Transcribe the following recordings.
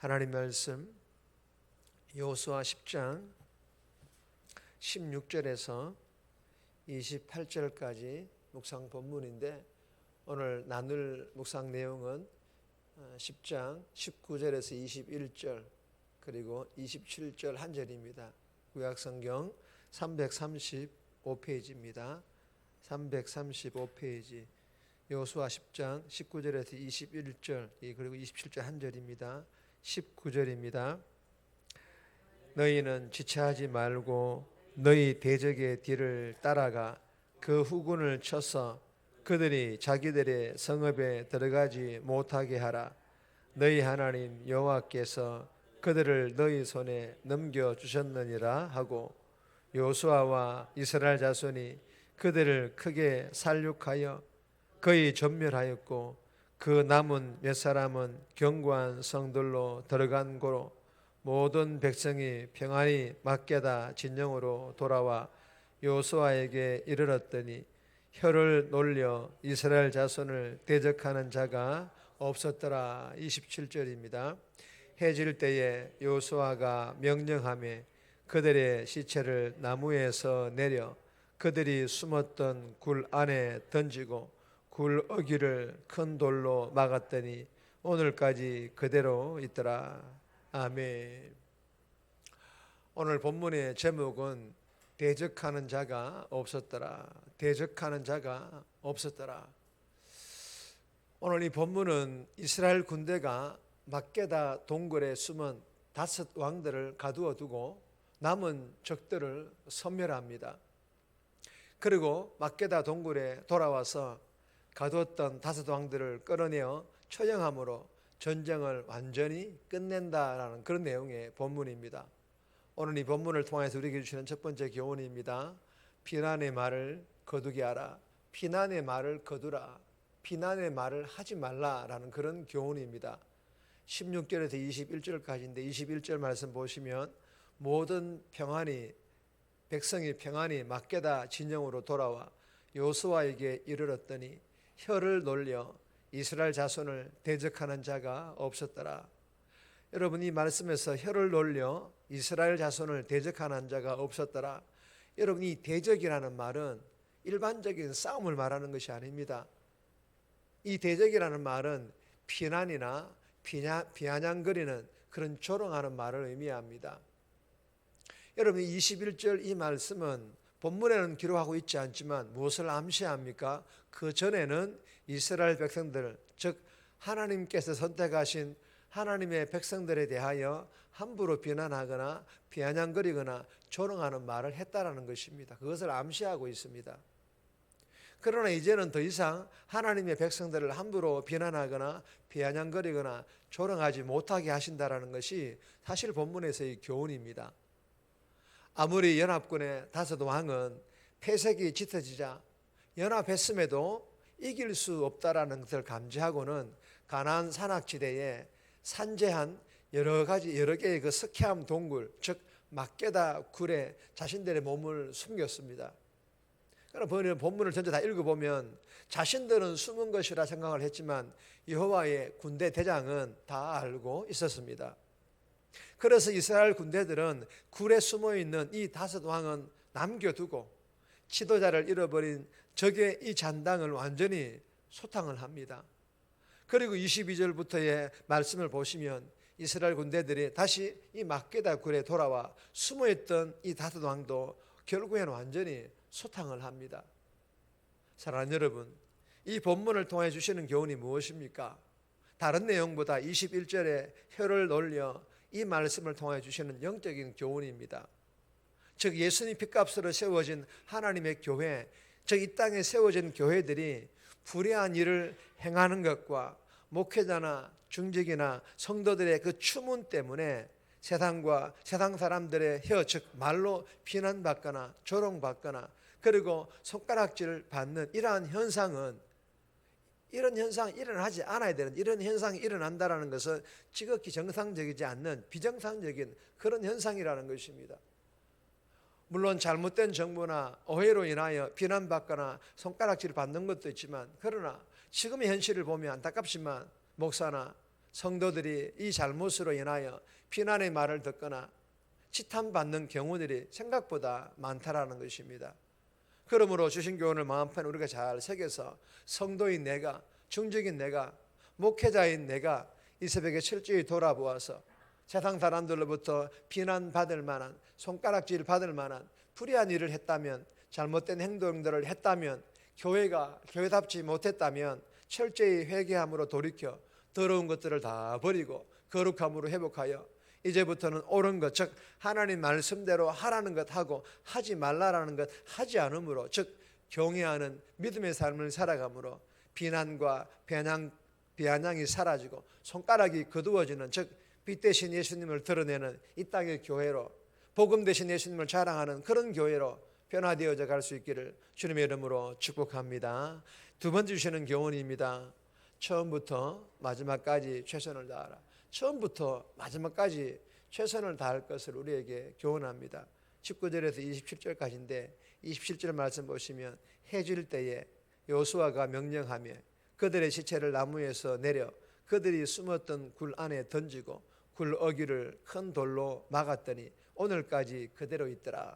하나님 말씀 여호수아 10장 16절에서 28절까지 묵상 본문인데, 오늘 나눌 묵상 내용은 10장 19절에서 21절 그리고 27절 한 절입니다. 구약성경 335페이지입니다. 335페이지 여호수아 10장 19절에서 21절 그리고 27절 한 절입니다. 19절입니다. 너희는 지체하지 말고 너희 대적의 뒤를 따라가 그 후군을 쳐서 그들이 자기들의 성읍에 들어가지 못하게 하라. 너희 하나님 여호와께서 그들을 너희 손에 넘겨주셨느니라 하고, 여호수아와 이스라엘 자손이 그들을 크게 살육하여 거의 전멸하였고, 그 남은 몇 사람은 견고한 성들로 들어간 고로 모든 백성이 평안히 막게다 진영으로 돌아와 여호수아에게 이르렀더니 혀를 놀려 이스라엘 자손을 대적하는 자가 없었더라. 27절입니다. 해질 때에 여호수아가 명령하며 그들의 시체를 나무에서 내려 그들이 숨었던 굴 안에 던지고 굴 어귀를 큰 돌로 막았더니 오늘까지 그대로 있더라. 아멘. 오늘 본문의 제목은 대적하는 자가 없었더라. 대적하는 자가 없었더라. 오늘 이 본문은 이스라엘 군대가 막게다 동굴에 숨은 5 왕들을 가두어 두고 남은 적들을 섬멸합니다. 그리고 막게다 동굴에 돌아와서 가두었던 5 왕들을 끌어내어 처형함으로 전쟁을 완전히 끝낸다라는 그런 내용의 본문입니다. 오늘 이 본문을 통해서 우리에게 주시는 첫 번째 교훈입니다. 비난의 말을 거두게 하라. 비난의 말을 거두라. 비난의 말을 하지 말라라는 그런 교훈입니다. 16절에서 21절까지인데 21절 말씀 보시면 모든 백성이 평안히 막게다 진영으로 돌아와 여호수아에게 이르렀더니 혀를 놀려 이스라엘 자손을 대적하는 자가 없었더라. 여러분, 이 말씀에서 혀를 놀려 이스라엘 자손을 대적하는 자가 없었더라. 여러분, 이 대적이라는 말은 일반적인 싸움을 말하는 것이 아닙니다. 이 대적이라는 말은 비난이나 비아냥거리는 그런 조롱하는 말을 의미합니다. 여러분, 21절 이 말씀은 본문에는 기록하고 있지 않지만 무엇을 암시합니까? 그 전에는 이스라엘 백성들, 즉 하나님께서 선택하신 하나님의 백성들에 대하여 함부로 비난하거나 비아냥거리거나 조롱하는 말을 했다라는 것입니다. 그것을 암시하고 있습니다. 그러나 이제는 더 이상 하나님의 백성들을 함부로 비난하거나 비아냥거리거나 조롱하지 못하게 하신다라는 것이 사실 본문에서의 교훈입니다. 아무리 연합군의 5 왕은 패색이 짙어지자 연합했음에도 이길 수 없다라는 것을 감지하고는 가나안 산악지대에 산재한 여러 개의 그 스키암 동굴, 즉 막게다 굴에 자신들의 몸을 숨겼습니다. 그럼 본문을 전체 다 읽어보면 자신들은 숨은 것이라 생각을 했지만 여호와의 군대 대장은 다 알고 있었습니다. 그래서 이스라엘 군대들은 굴에 숨어있는 이 5 왕은 남겨두고 지도자를 잃어버린 적의 이 잔당을 완전히 소탕을 합니다. 그리고 22절부터의 말씀을 보시면 이스라엘 군대들이 다시 이 막게다 굴에 돌아와 숨어있던 이 5 왕도 결국에는 완전히 소탕을 합니다. 사랑하는 여러분, 이 본문을 통해 주시는 교훈이 무엇입니까? 다른 내용보다 21절에 혀를 놀려 이 말씀을 통해 주시는 영적인 교훈입니다. 즉 예수님 피값으로 세워진 하나님의 교회, 즉 이 땅에 세워진 교회들이 불의한 일을 행하는 것과 목회자나 중직이나 성도들의 그 추문 때문에 세상 사람들의 혀, 즉 말로 비난받거나 조롱받거나 그리고 손가락질을 받는 이러한 현상은, 이런 현상이 일어나지 않아야 되는, 이런 현상이 일어난다는 것은 지극히 정상적이지 않는 비정상적인 그런 현상이라는 것입니다. 물론 잘못된 정보나 오해로 인하여 비난받거나 손가락질을 받는 것도 있지만, 그러나 지금의 현실을 보면 안타깝지만 목사나 성도들이 이 잘못으로 인하여 비난의 말을 듣거나 지탄받는 경우들이 생각보다 많다라는 것입니다. 그러므로 주신 교훈을 마음판에 우리가 잘 새겨서 성도인 내가, 중직인 내가, 목회자인 내가 이 새벽에 철저히 돌아보아서 세상 사람들로부터 비난받을 만한, 손가락질 받을 만한 불의한 일을 했다면, 잘못된 행동들을 했다면, 교회가 교회답지 못했다면 철저히 회개함으로 돌이켜 더러운 것들을 다 버리고 거룩함으로 회복하여 이제부터는 옳은 것, 즉 하나님 말씀대로 하라는 것 하고 하지 말라라는 것 하지 않으므로, 즉 경외하는 믿음의 삶을 살아가므로 비난과 비아냥이 사라지고 손가락이 거두어지는, 즉 빛 대신 예수님을 드러내는 이 땅의 교회로, 복음 대신 예수님을 자랑하는 그런 교회로 변화되어져 갈 수 있기를 주님의 이름으로 축복합니다. 두 번째 주시는 교훈입니다. 처음부터 마지막까지 최선을 다하라. 처음부터 마지막까지 최선을 다할 것을 우리에게 교훈합니다. 19절에서 27절까지인데 27절 말씀 보시면 해질 때에 여호수아가 명령하며 그들의 시체를 나무에서 내려 그들이 숨었던 굴 안에 던지고 굴 어귀를 큰 돌로 막았더니 오늘까지 그대로 있더라.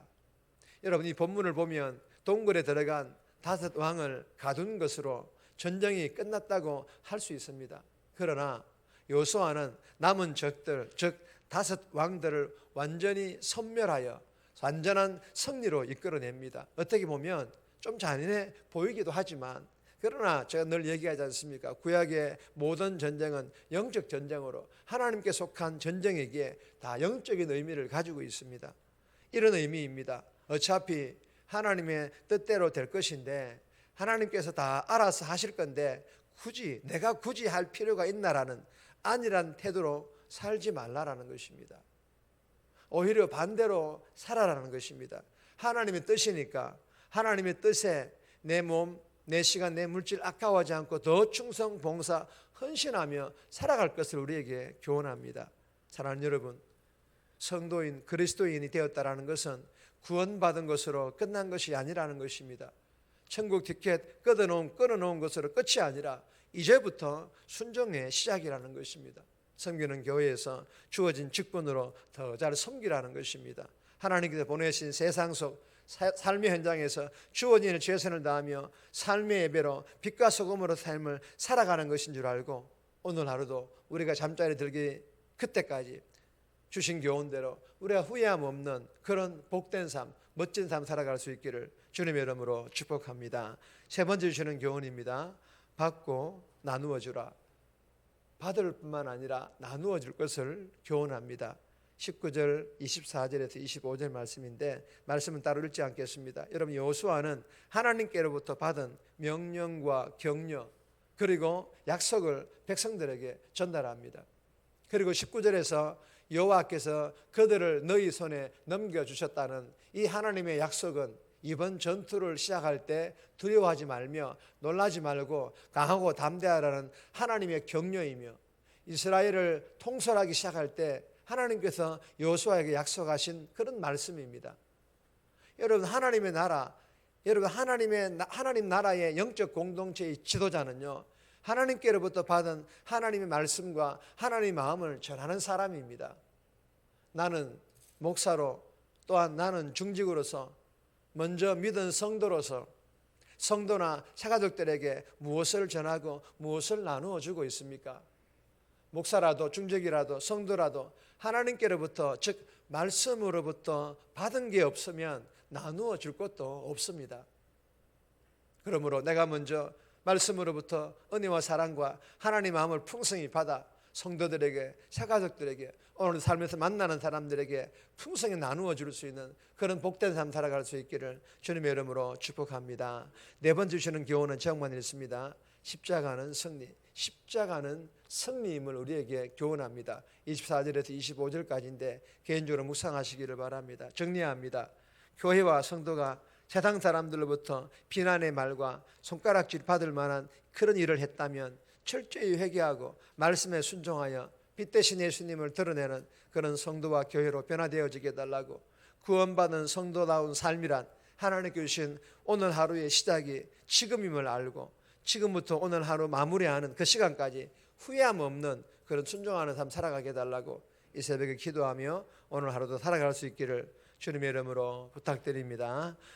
여러분, 이 본문을 보면 동굴에 들어간 5 왕을 가둔 것으로 전쟁이 끝났다고 할 수 있습니다. 그러나 여호수아는 남은 적들, 즉 5 왕들을 완전히 섬멸하여 완전한 승리로 이끌어냅니다. 어떻게 보면 좀 잔인해 보이기도 하지만, 그러나 제가 늘 얘기하지 않습니까? 구약의 모든 전쟁은 영적 전쟁으로 하나님께 속한 전쟁이기에 다 영적인 의미를 가지고 있습니다. 이런 의미입니다. 어차피 하나님의 뜻대로 될 것인데 하나님께서 다 알아서 하실 건데 내가 굳이 할 필요가 있나라는 안일한 태도로 살지 말라라는 것입니다. 오히려 반대로 살아라는 것입니다. 하나님의 뜻이니까 하나님의 뜻에 내 몸, 내 시간, 내 물질 아까워하지 않고 더 충성, 봉사, 헌신하며 살아갈 것을 우리에게 교훈합니다. 사랑하는 여러분, 성도인 그리스도인이 되었다라는 것은 구원받은 것으로 끝난 것이 아니라는 것입니다. 천국 티켓 끊어놓은 것으로 끝이 아니라 이제부터 순종의 시작이라는 것입니다. 섬기는 교회에서 주어진 직분으로 더 잘 섬기라는 것입니다. 하나님께서 보내신 세상 속 삶의 현장에서 주어진 최선을 다하며 삶의 예배로 빛과 소금으로 삶을 살아가는 것인 줄 알고, 오늘 하루도 우리가 잠자리 들기 그때까지 주신 교훈대로 우리가 후회함 없는 그런 복된 삶, 멋진 삶 살아갈 수 있기를 주님의 이름으로 축복합니다. 세 번째 주시는 교훈입니다. 받고 나누어 주라. 받을 뿐만 아니라 나누어 줄 것을 교훈합니다. 19절, 24절에서 25절 말씀인데 말씀은 따로 읽지 않겠습니다. 여러분, 여호수아는 하나님께로부터 받은 명령과 격려 그리고 약속을 백성들에게 전달합니다. 그리고 19절에서 여호와께서 그들을 너희 손에 넘겨주셨다는 이 하나님의 약속은 이번 전투를 시작할 때 두려워하지 말며 놀라지 말고 강하고 담대하라는 하나님의 격려이며, 이스라엘을 통솔하기 시작할 때 하나님께서 여호수아에게 약속하신 그런 말씀입니다. 여러분, 하나님의 나라, 여러분 하나님 나라의 영적 공동체의 지도자는요, 하나님께로부터 받은 하나님의 말씀과 하나님의 마음을 전하는 사람입니다. 나는 목사로, 또한 나는 중직으로서 먼저 믿은 성도로서 성도나 사가족들에게 무엇을 전하고 무엇을 나누어 주고 있습니까? 목사라도 중직이라도 성도라도 하나님께로부터, 즉 말씀으로부터 받은 게 없으면 나누어 줄 것도 없습니다. 그러므로 내가 먼저 말씀으로부터 은혜와 사랑과 하나님의 마음을 풍성히 받아 성도들에게, 사가족들에게, 오늘 삶에서 만나는 사람들에게 풍성히 나누어 줄 수 있는 그런 복된 삶 살아갈 수 있기를 주님의 이름으로 축복합니다. 네 번째 주시는 교훈은 정말 있습니다. 십자가는 승리, 십자가는 승리임을 우리에게 교훈합니다. 24절에서 25절까지인데 개인적으로 묵상하시기를 바랍니다. 정리합니다. 교회와 성도가 세상 사람들로부터 비난의 말과 손가락질 받을 만한 그런 일을 했다면 철저히 회개하고 말씀에 순종하여 빛 대신 예수님을 드러내는 그런 성도와 교회로 변화되어지게 해달라고, 구원받은 성도다운 삶이란 하나님께 주신 오늘 하루의 시작이 지금임을 알고 지금부터 오늘 하루 마무리하는 그 시간까지 후회함 없는 그런 순종하는 삶 살아가게 해달라고 이 새벽에 기도하며 오늘 하루도 살아갈 수 있기를 주님의 이름으로 부탁드립니다.